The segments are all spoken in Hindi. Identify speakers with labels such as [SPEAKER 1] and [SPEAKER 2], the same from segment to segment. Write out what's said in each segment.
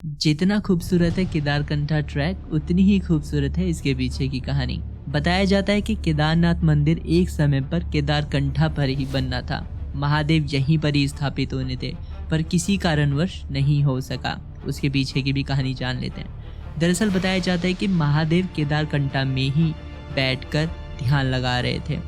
[SPEAKER 1] जितना खूबसूरत है केदारकंठा ट्रैक, उतनी ही खूबसूरत है इसके पीछे की कहानी। बताया जाता है कि केदारनाथ मंदिर एक समय पर केदारकंठा पर ही बनना था। महादेव यहीं पर ही स्थापित होने थे, पर किसी कारणवश नहीं हो सका। उसके पीछे की भी कहानी जान लेते हैं। दरअसल बताया जाता है कि महादेव केदारकंठा में ही बैठकर ध्यान लगा रहे थे।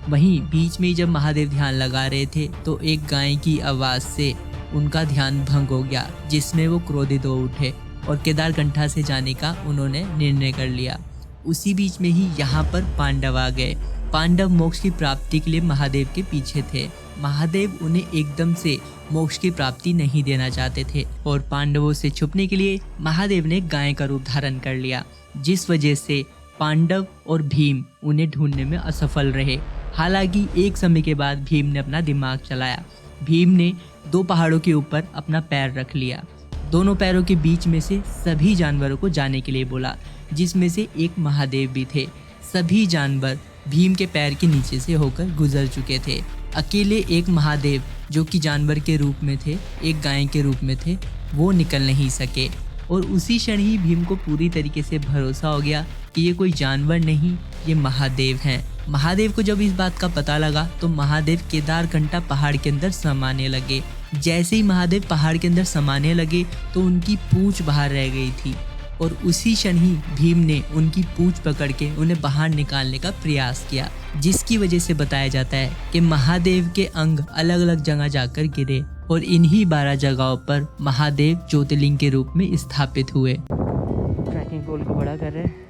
[SPEAKER 1] वहीं बीच में जब महादेव ध्यान लगा रहे थे तो एक गाय की आवाज़ से उनका ध्यान भंग हो गया, जिसमें वो क्रोधित हो उठे और केदारकंठा से जाने का उन्होंने निर्णय कर लिया। उसी बीच में ही यहाँ पर पांडव आ गए। पांडव मोक्ष की प्राप्ति के लिए महादेव के पीछे थे। महादेव उन्हें एकदम से मोक्ष की प्राप्ति नहीं देना चाहते थे और पांडवों से छुपने के लिए महादेव ने गाय का रूप धारण कर लिया, जिस वजह से पांडव और भीम उन्हें ढूंढने में असफल रहे। हालांकि एक समय के बाद भीम ने अपना दिमाग चलाया। भीम ने दो पहाड़ों के ऊपर अपना पैर रख लिया। दोनों पैरों के बीच में से सभी जानवरों को जाने के लिए बोला, जिसमें से एक महादेव भी थे। सभी जानवर भीम के पैर के नीचे से होकर गुजर चुके थे। अकेले एक महादेव, जो कि जानवर के रूप में थे, एक गाय के रूप में थे, वो निकल नहीं सके। और उसी क्षण ही भीम को पूरी तरीके से भरोसा हो गया कि ये कोई जानवर नहीं, ये महादेव हैं। महादेव को जब इस बात का पता लगा तो महादेव केदारकंठा पहाड़ के अंदर समाने लगे। जैसे ही महादेव पहाड़ के अंदर समाने लगे तो उनकी पूंछ बाहर रह गई थी और उसी क्षण ही भीम ने उनकी पूंछ पकड़ के उन्हें बाहर निकालने का प्रयास किया, जिसकी वजह से बताया जाता है कि महादेव के अंग अलग अलग जगह जाकर गिरे और इन्हीं 12 जगहों पर महादेव ज्योतिर्लिंग के रूप में स्थापित हुए।
[SPEAKER 2] ट्रैकिंग पोल को बड़ा कर रहे हैं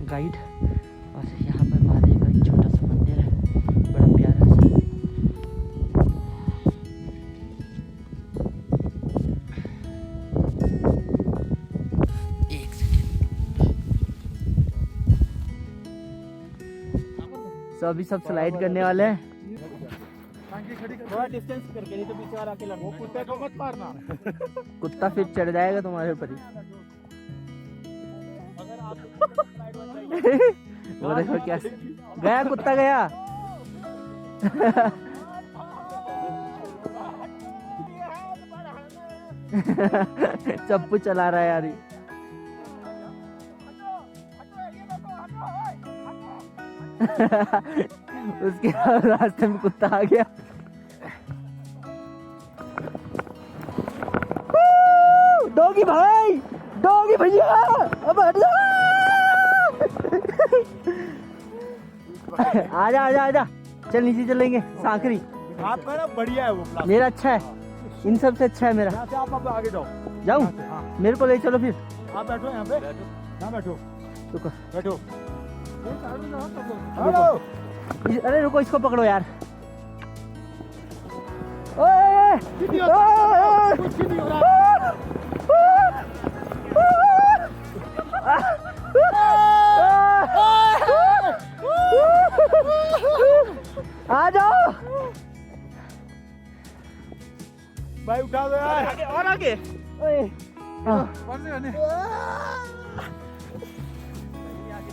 [SPEAKER 2] गाइड, और यहाँ पर महादेव का एक छोटा सा मंदिर है, बड़ा प्यारा सा। एक सेकेंड। तो अभी सब स्लाइड करने वाले हैं।
[SPEAKER 3] थोड़ा डिस्टेंस करके, नहीं तो पीछे वाला के लड़को कुत्ते को मत मारना।
[SPEAKER 2] कुत्ता फिर चढ़ जाएगा तुम्हारे ऊपर ही। वो देखो क्या गया, कुत्ता गया। चप्पू चला रहा है यार। उसके रास्ते में कुत्ता आ गया। डॉगी भाई, डॉगी भैया, अब हट जा। आजा आजा आजा, चल नीचे चलेंगे। सांकरी
[SPEAKER 3] आपका ना बढ़िया है वो प्लान।
[SPEAKER 2] मेरा अच्छा है, इन सब से अच्छा है मेरा।
[SPEAKER 3] यहाँ से आप आगे जाओ।
[SPEAKER 2] जाऊँ?
[SPEAKER 3] हाँ।
[SPEAKER 2] मेरे को ले चलो फिर।
[SPEAKER 3] आप बैठो यहाँ पे, यहाँ बैठो,
[SPEAKER 2] रुको
[SPEAKER 3] बैठो।
[SPEAKER 2] अरे रुको, इसको पकड़ो यार। ओए
[SPEAKER 3] कुछ नहीं हो रहा।
[SPEAKER 2] आ जाओ
[SPEAKER 3] भाई, उठा दो यार। आगे और आगे।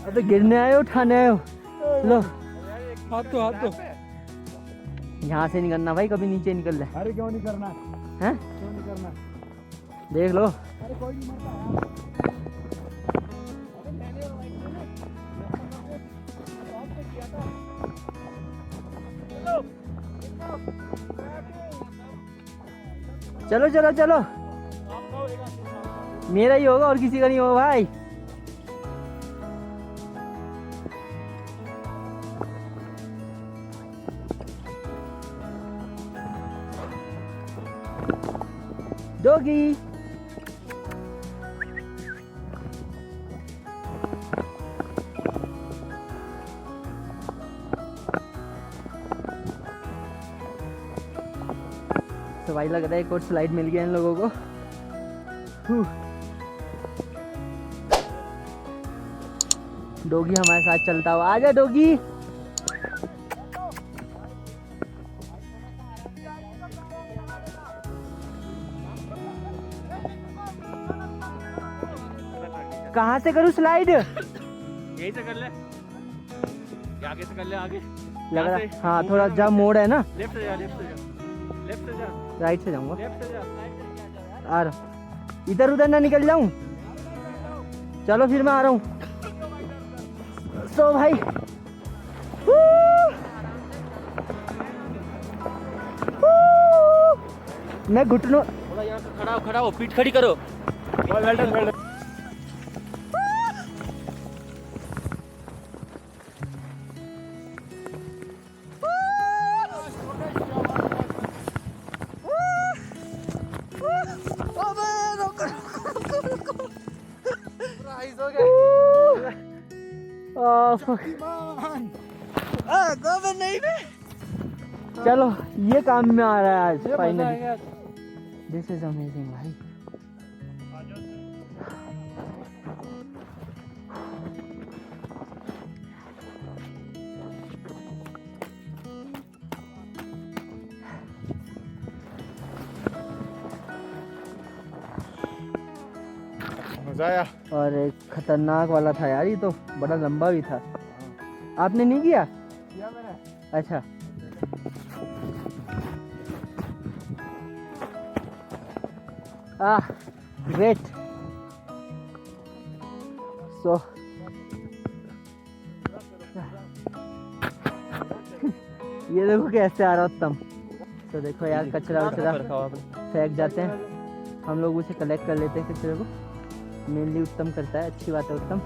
[SPEAKER 2] अबे गिरने आए हो, उठाने आए हो? लो
[SPEAKER 3] हाथ तो, हाथ तो।
[SPEAKER 2] यहाँ से नहीं करना भाई, कभी नीचे निकल जाए।
[SPEAKER 3] अरे क्यों नहीं करना
[SPEAKER 2] हैं?
[SPEAKER 3] क्यों नहीं करना?
[SPEAKER 2] देख लो।
[SPEAKER 3] अरे कोई नहीं मरता।
[SPEAKER 2] चलो चलो चलो, मेरा ही होगा और किसी का नहीं होगा भाई। डॉगी तो भाई लग रहा है एक और स्लाइड मिल गया इन लोगों को। डॉगी हमारे साथ चलता हुआ, आजा डॉगी। कहाँ से करूँ स्लाइड?
[SPEAKER 3] यहीं से कर ले, आगे से कर ले, आगे
[SPEAKER 2] लग रहा है हाँ, थोड़ा जहाँ मोड़ है ना,
[SPEAKER 3] लेफ्ट से जा, लेफ्ट से जा, लेफ्ट से जा,
[SPEAKER 2] राइट से जाऊंगा।
[SPEAKER 3] लेफ्ट से जा।
[SPEAKER 2] आ रहा इधर उधर ना निकल जाऊं। चलो फिर मैं आ रहा हूँ। तो भाई मैं घुटनों
[SPEAKER 3] थोड़ा यहाँ पे खड़ा हो, पीठ खड़ी करो। Well done.
[SPEAKER 2] चलो ये काम में आ रहा है आज फाइनली। दिस इज अमेजिंग भाई।
[SPEAKER 3] मजा आया।
[SPEAKER 2] और एक खतरनाक वाला था यार, ये तो बड़ा लंबा भी था। आपने नहीं किया?
[SPEAKER 3] किया मैंने।
[SPEAKER 2] अच्छा ग्रेट। सो ये देखो कैसे आ रहा उत्तम। तो देखो यार कचरा वचरा फेंक जाते हैं, हम लोग उसे कलेक्ट कर लेते हैं कचरे को। मेनली उत्तम करता है, अच्छी बात है उत्तम।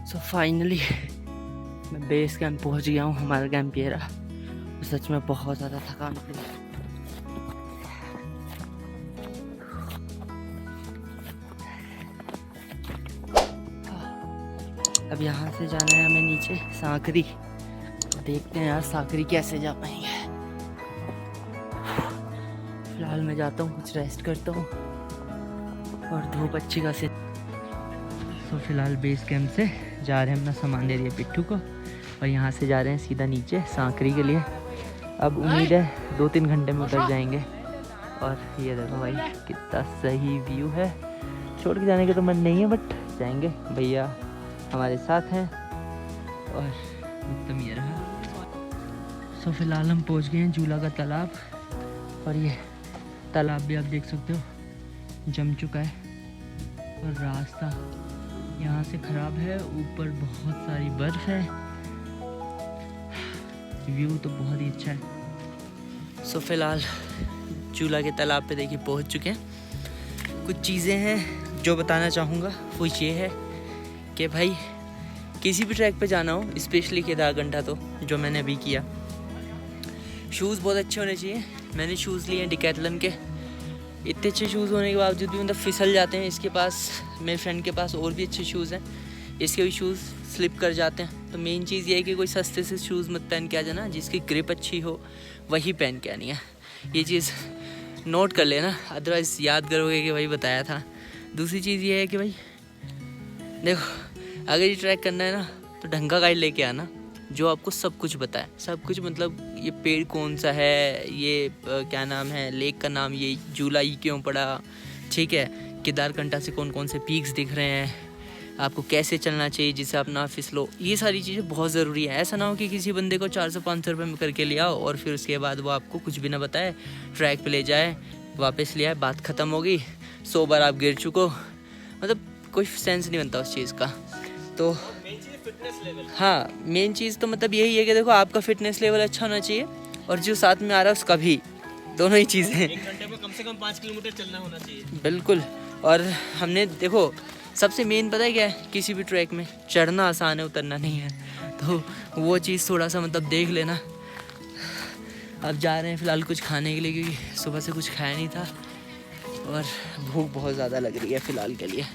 [SPEAKER 2] सो फाइनली मैं बेस कैंप पहुंच गया हूँ। हमारा कैंप ये रहा। सच में बहुत ज़्यादा थकान थी। अब यहाँ से जाना है हमें नीचे सांकरी। देखते हैं यार सांकरी कैसे जा पाएंगे। फिलहाल मैं जाता हूँ, कुछ रेस्ट करता हूँ और धूप अच्छी खासी। तो फिलहाल बेस कैंप से जा रहे हैं, अपना सामान दे दिया पिट्ठू को और यहाँ से जा रहे हैं सीधा नीचे सांकरी के लिए। अब उम्मीद है 2-3 घंटे में उतर जाएंगे। और ये देखो भाई कितना सही व्यू है। छोड़ के जाने का तो मन नहीं है बट जाएंगे, भैया हमारे साथ हैं। और उत्तम ये रहा। सो फिलहाल हम पहुँच गए हैं झूला का तालाब। और ये तालाब भी आप देख सकते हो जम चुका है। और रास्ता यहाँ से ख़राब है, ऊपर बहुत सारी बर्फ़ है। व्यू तो बहुत ही अच्छा है। सो फिलहाल झूला के तालाब पे देखिए पहुँच चुके हैं। कुछ चीज़ें हैं जो बताना चाहूँगा, वो ये है कि भाई किसी भी ट्रैक पे जाना हो, स्पेशली केदारकंठा तो जो मैंने अभी किया, शूज़ बहुत अच्छे होने चाहिए। मैंने शूज़ लिए हैं डिकैथलॉन के। इतने अच्छे शूज़ होने के बावजूद भी मतलब फिसल जाते हैं। इसके पास, मेरे फ्रेंड के पास और भी अच्छे शूज़ हैं, इसके भी शूज़ स्लिप कर जाते हैं। तो मेन चीज़ ये है कि कोई सस्ते से शूज़ मत पहन के आ जाना, जिसकी ग्रिप अच्छी हो वही पहन के आनी है। ये चीज़ नोट कर लेना, अदरवाइज़ याद करोगे कि भाई बताया था। दूसरी चीज़ ये है कि भाई देखो, अगर ये ट्रैक करना है ना तो ढंग का गाइड लेके आना जो आपको सब कुछ बताए। सब कुछ मतलब ये पेड़ कौन सा है, ये क्या नाम है, लेक का नाम, ये झूला ही क्यों पड़ा, ठीक है, केदारकंठा से कौन कौन से पीक्स दिख रहे हैं, आपको कैसे चलना चाहिए जिससे आप ना फिसलो। ये सारी चीज़ें बहुत ज़रूरी है। ऐसा ना हो कि किसी बंदे को 400-500 रुपये में करके ले आओ और फिर उसके बाद वो आपको कुछ भी ना बताए, ट्रैक पे ले जाए, वापस ले आए, बात ख़त्म हो गई, 100 बार आप गिर चुको, मतलब कोई सेंस नहीं बनता उस चीज़ का। तो हाँ, मेन चीज़ तो मतलब यही है कि देखो आपका फिटनेस लेवल अच्छा होना चाहिए और जो साथ में आ रहा है उसका भी, दोनों ही चीज़ें।
[SPEAKER 3] 1 घंटे में कम से कम 5 किलोमीटर चलना होना चाहिए।
[SPEAKER 2] बिल्कुल। और हमने देखो सबसे मेन पता है क्या है, किसी भी ट्रैक में चढ़ना आसान है, उतरना नहीं है। तो वो चीज़ थोड़ा सा मतलब देख लेना। अब जा रहे हैं फ़िलहाल कुछ खाने के लिए, क्योंकि सुबह से कुछ खाया नहीं था। और भूख बहुत ज़्यादा लग रही है फ़िलहाल के लिए।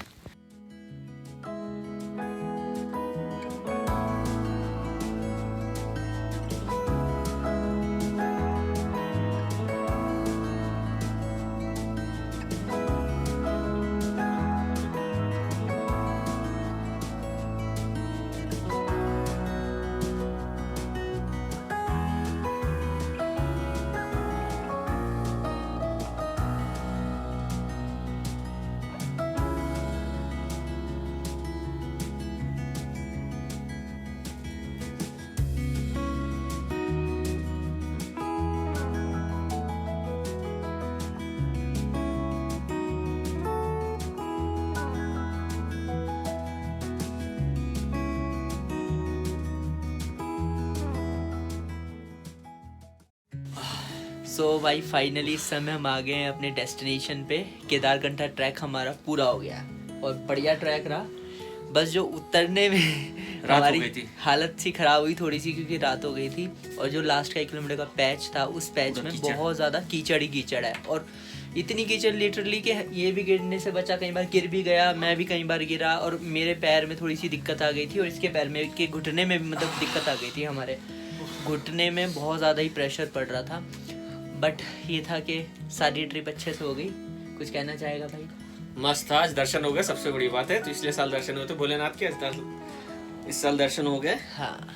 [SPEAKER 2] सो भाई फाइनली इस समय हम आ गए हैं अपने डेस्टिनेशन पे। केदारकंठा ट्रैक हमारा पूरा हो गया और बढ़िया ट्रैक रहा। बस जो उतरने में हमारी हालत सी खराब हुई थोड़ी सी, क्योंकि रात हो गई थी। और जो लास्ट का 1 किलोमीटर का पैच था, उस पैच में बहुत ज़्यादा कीचड़ ही कीचड़ है। और इतनी कीचड़ लिटरली कि ये भी गिरने से बचा, कई बार गिर भी गया, मैं भी कई बार गिरा। और मेरे पैर में थोड़ी सी दिक्कत आ गई थी और इसके पैर में के घुटने में भी मतलब दिक्कत आ गई थी। हमारे घुटने में बहुत ज़्यादा ही प्रेशर पड़ रहा था। बट ये था कि सारी ट्रिप अच्छे से हो गई। कुछ कहना चाहेगा भाई?
[SPEAKER 4] मस्त था, आज दर्शन हो गए, सबसे बड़ी बात है। पिछले साल दर्शन हुए थे भोलेनाथ के, इस साल दर्शन हो गए।
[SPEAKER 2] हाँ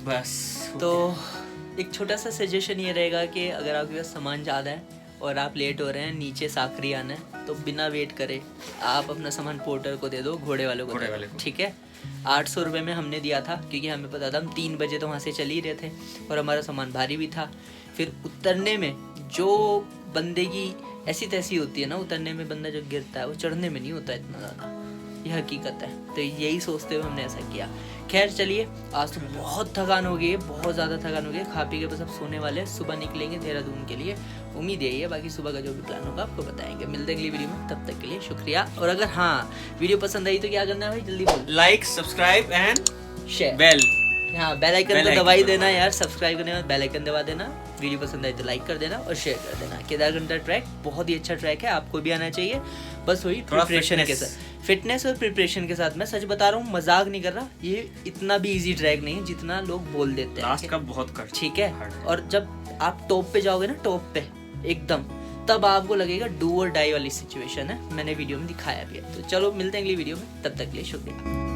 [SPEAKER 4] बस।
[SPEAKER 2] तो एक छोटा सा सजेशन ये रहेगा कि अगर आपके पास सामान ज़्यादा है और आप लेट हो रहे हैं, नीचे साखरी आना है, तो बिना वेट करे आप अपना सामान पोर्टर को दे दो, घोड़े वाले को दे दो, ठीक है। 800 रुपये में हमने दिया था, क्योंकि हमें पता था हम 3 बजे तो वहाँ से चल ही रहे थे और हमारा सामान भारी भी था। फिर उतरने में जो बंदे की ऐसी तैसी होती है ना, उतरने में बंदा जो गिरता है वो चढ़ने में नहीं होता इतना ज़्यादा, ये हकीकत है। तो यही सोचते हुए हमने ऐसा किया। खैर चलिए, आज तो बहुत थकान हो गई है, बहुत ज़्यादा थकान हो गई है। खा पी के बस अब सोने वाले हैं। सुबह निकलेंगे देहरादून के लिए, उम्मीद यही है। बाकी सुबह का जो भी प्लान होगा आपको बताएंगे। मिलते हैं अगली वीडियो में, तब तक के लिए शुक्रिया। और अगर हाँ वीडियो पसंद आई तो क्या करना है भाई, जल्दी बोल।
[SPEAKER 4] Like, subscribe and
[SPEAKER 2] share,
[SPEAKER 4] bell.
[SPEAKER 2] हाँ बेल आइकन तो दबा ही देना यार। सब्सक्राइब करने के बाद बेल आइकन दबा देना। वीडियो पसंद आए तो लाइक कर देना और शेयर कर देना। केदारकंठा ट्रैक बहुत ही अच्छा ट्रैक है, आपको भी आना चाहिए। बस वही प्रिपरेशन के साथ, फिटनेस और प्रिपरेशन के साथ। मैं सच बता रहा हूँ, मजाक नहीं कर रहा। ये इतना भी इजी ट्रैक नहीं है जितना लोग बोल देते हैं।
[SPEAKER 4] लास्ट का बहुत कष्ट,
[SPEAKER 2] ठीक है। और जब आप टॉप पे जाओगे ना, टॉप पे एकदम, तब आपको लगेगा डू और डाई वाली सिचुएशन है। मैंने वीडियो में दिखाया भी है। तो चलो मिलते हैं अगली वीडियो में, तब तक के लिए शुक्रिया।